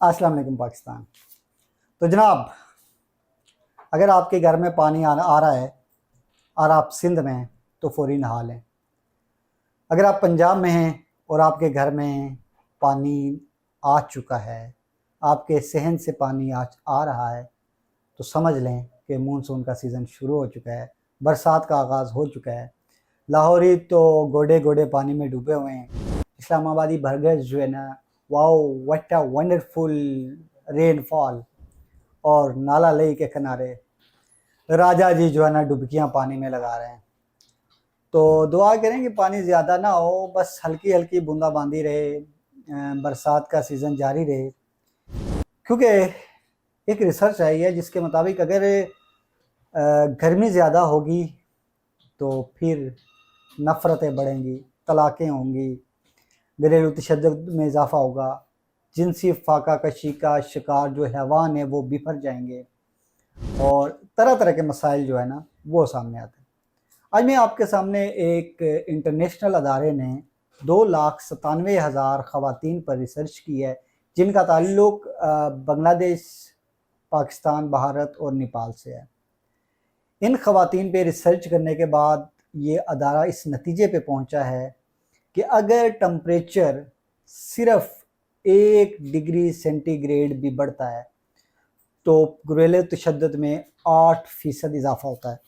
अस्सलाम वालेकुम पाकिस्तान। तो जनाब, अगर आपके घर में पानी आ रहा है और आप सिंध में हैं तो फौरी नहा लें। अगर आप पंजाब में हैं और आपके घर में पानी आ चुका है, आपके सहन से पानी आ रहा है, तो समझ लें कि मानसून का सीज़न शुरू हो चुका है, बरसात का आगाज़ हो चुका है। लाहौरी तो गोडे गोडे पानी में डूबे हुए हैं। इस्लामाबादी बरगद जो है ना, wow what a wonderful rainfall. और नाला लई के किनारे राजा जी जो है ना डुबकियां पानी में लगा रहे हैं। तो दुआ करें कि पानी ज़्यादा ना हो, बस हल्की हल्की बूंदाबांदी रहे, बरसात का सीज़न जारी रहे। क्योंकि एक रिसर्च आई है जिसके मुताबिक अगर गर्मी ज़्यादा होगी तो फिर नफ़रतें बढ़ेंगी, तलाक़ें होंगी, घरेलू तशद्दुद में इजाफ़ा होगा, जिनसी फाका कशी का शिकार जो हैवान है वो बिफर जाएंगे और तरह तरह के मसाइल जो है ना वो सामने आते हैं। आज मैं आपके सामने एक इंटरनेशनल अदारे ने 2,97,000 ख़वातीन पर रिसर्च की है जिनका ताल्लुक बांग्लादेश, पाकिस्तान, भारत और नेपाल से है। इन ख़वातीन पे रिसर्च करने के बाद ये अदारा इस नतीजे पे पहुंचा है कि अगर टम्परेचर सिर्फ 1 डिग्री सेंटीग्रेड भी बढ़ता है तो घरेलू तशद्दुद में 8% इजाफा होता है।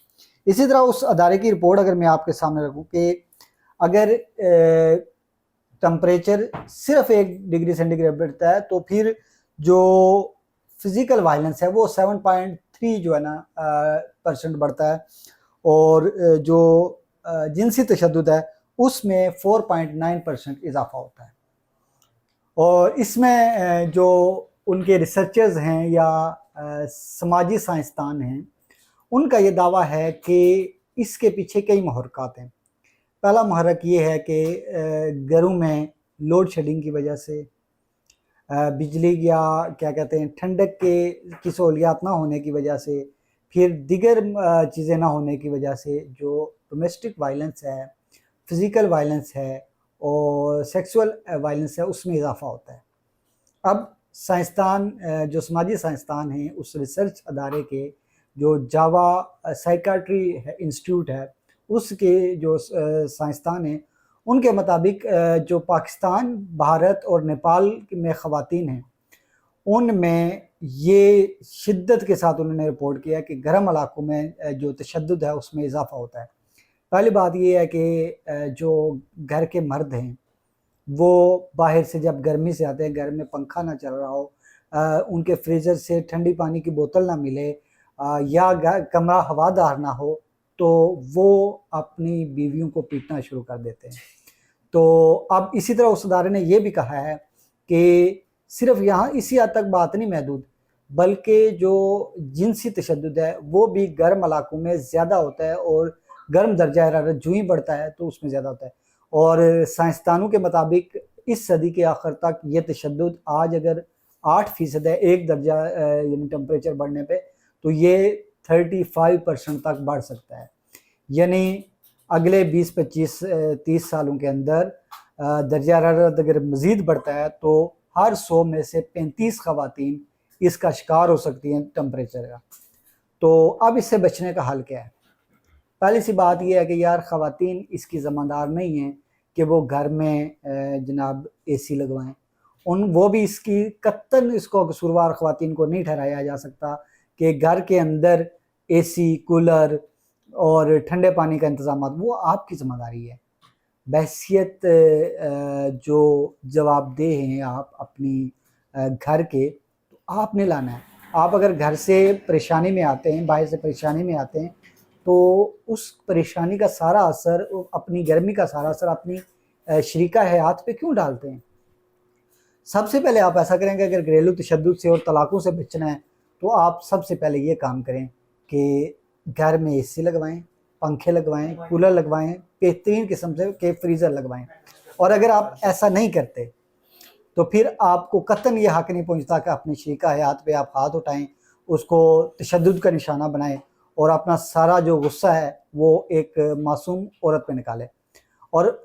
इसी तरह उस अदारे की रिपोर्ट अगर मैं आपके सामने रखूँ कि अगर टम्परेचर सिर्फ 1 डिग्री सेंटीग्रेड बढ़ता है तो फिर जो फिज़िकल वायलेंस है वो 7.3 जो है ना % बढ़ता है और जो जिनसी तशद्दुद है उसमें 4.9% इजाफा होता है। और इसमें जो उनके रिसर्चर्स हैं या समाजी साइंसदान हैं उनका ये दावा है कि इसके पीछे कई महरक़ात हैं। पहला महरक ये है कि घरों में लोड शेडिंग की वजह से, बिजली या क्या कहते हैं ठंडक की सहूलियात ना होने की वजह से, फिर दिगर चीज़ें ना होने की वजह से जो डोमेस्टिक वायलेंस है, फिज़िकल वायलेंस है और सेक्सुअल वायलेंस है उसमें इजाफा होता है। अब साइंसदान जो समाजी साइंसदान हैं उस रिसर्च अदारे के जो जावा साइकाट्री इंस्टीट्यूट है उसके जो साइंसदान हैं उनके मुताबिक जो पाकिस्तान, भारत और नेपाल में ख़वातीन हैं उनमें ये शिद्दत के साथ उन्होंने रिपोर्ट किया कि गर्म इलाकों में जो तशद्दुद है उसमें इजाफा होता है। पहली बात ये है कि जो घर के मर्द हैं वो बाहर से जब गर्मी से आते हैं, घर में पंखा ना चल रहा हो, उनके फ्रीज़र से ठंडी पानी की बोतल ना मिले या कमरा हवादार ना हो तो वो अपनी बीवियों को पीटना शुरू कर देते हैं। तो अब इसी तरह उस अदारे ने यह भी कहा है कि सिर्फ यहाँ इसी हद तक बात नहीं महदूद, बल्कि जो जिनसी तशद्दुद है वो भी गर्म इलाकों में ज़्यादा होता है और गर्म दर्जा हरारत जो ही बढ़ता है तो उसमें ज़्यादा होता है। और साइंसदानों के मुताबिक इस सदी के आखिर तक ये तशद्दुद आज अगर 8% है 1 दर्जा यानी टेम्परेचर बढ़ने पे, तो ये 35% तक बढ़ सकता है। यानी अगले 20-25-30 सालों के अंदर दर्जा हरारत अगर मज़ीद बढ़ता है तो हर 100 में से 35 ख़वातीन इसका शिकार हो सकती हैं टेम्परेचर का। तो अब इससे बचने का हल क्या है? पहली सी बात यह है कि यार ख़वातीन इसकी ज़िम्मेदार नहीं है कि वो घर में जनाब AC लगवाएं। वो भी इसकी कत्तन इसको कसूरवार ख़वातीन को नहीं ठहराया जा सकता कि घर के अंदर AC, कूलर और ठंडे पानी का इंतज़ाम वो आपकी ज़िम्मेदारी है। बहैसियत जो जवाबदेह हैं आप अपनी घर के, तो आपने लाना है। आप अगर घर से परेशानी में आते हैं, बाहर से परेशानी में आते हैं तो उस परेशानी का सारा असर, अपनी गर्मी का सारा असर अपनी शरीका हयात पे क्यों डालते हैं? सबसे पहले आप ऐसा करेंगे, अगर घरेलू तशद्दुद से और तलाक़ों से बचना है तो आप सबसे पहले ये काम करें कि घर में AC लगवाएं, पंखे लगवाएं, कूलर लगवाएं, बेहतरीन किस्म से के फ्रीज़र लगवाएं। और अगर आप ऐसा नहीं करते तो फिर आपको कतन ये हक़ नहीं पहुँचता कि अपनी शरीका हयात पे आप हाथ उठाएं, उसको तशद्दुद का निशाना बनाएं और अपना सारा जो गुस्सा है वो एक मासूम औरत पे निकालें। और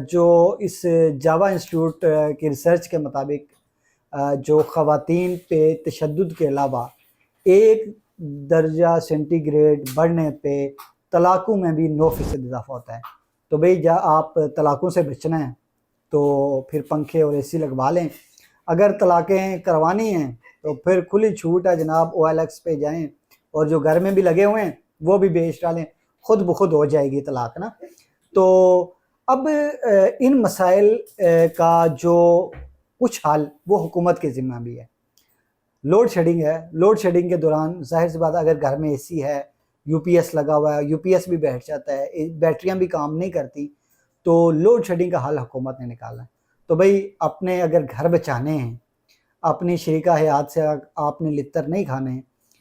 जो इस जावा इंस्टीट्यूट की रिसर्च के मुताबिक جو خواتین پہ تشدد کے علاوہ 1 درجہ سینٹی گریڈ بڑھنے پہ طلاقوں میں بھی 9% اضافہ ہوتا ہے. تو بھئی آپ طلاقوں سے بچنا ہے تو پھر پنکھے اور اے سی لگوا لیں. اگر طلاقیں کروانی ہیں تو پھر کھلی چھوٹ ہے جناب, OLX پہ جائیں اور جو گھر میں بھی لگے ہوئے ہیں وہ بھی بیچ ڈالیں, خود بخود ہو جائے گی طلاق نا. تو اب ان مسائل کا جو کچھ حل وہ حکومت کے ذمہ بھی ہے. لوڈ شیڈنگ ہے, لوڈ شیڈنگ کے دوران ظاہر سی بات اگر گھر میں اے سی ہے, UPS لگا ہوا ہے, UPS بھی بیٹھ جاتا ہے, بیٹریاں بھی کام نہیں کرتی, تو لوڈ شیڈنگ کا حل حکومت نے نکالا ہے. تو بھئی اپنے اگر گھر بچانے ہیں, اپنی شریکہ حیات سے آپ نے لطر نہیں کھانے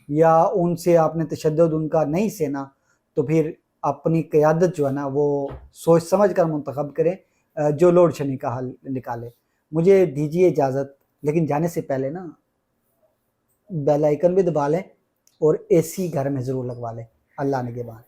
یا ان سے آپ نے تشدد ان کا نہیں سینا, تو پھر اپنی قیادت جو ہے نا وہ سوچ سمجھ کر منتخب کریں جو لوڈ شیڈنگ کا حل نکالے. مجھے دیجیے اجازت, لیکن جانے سے پہلے نا بیل آئیکن بھی دبا لیں اور اے سی گھر میں ضرور لگوا لیں. اللہ نگہبان.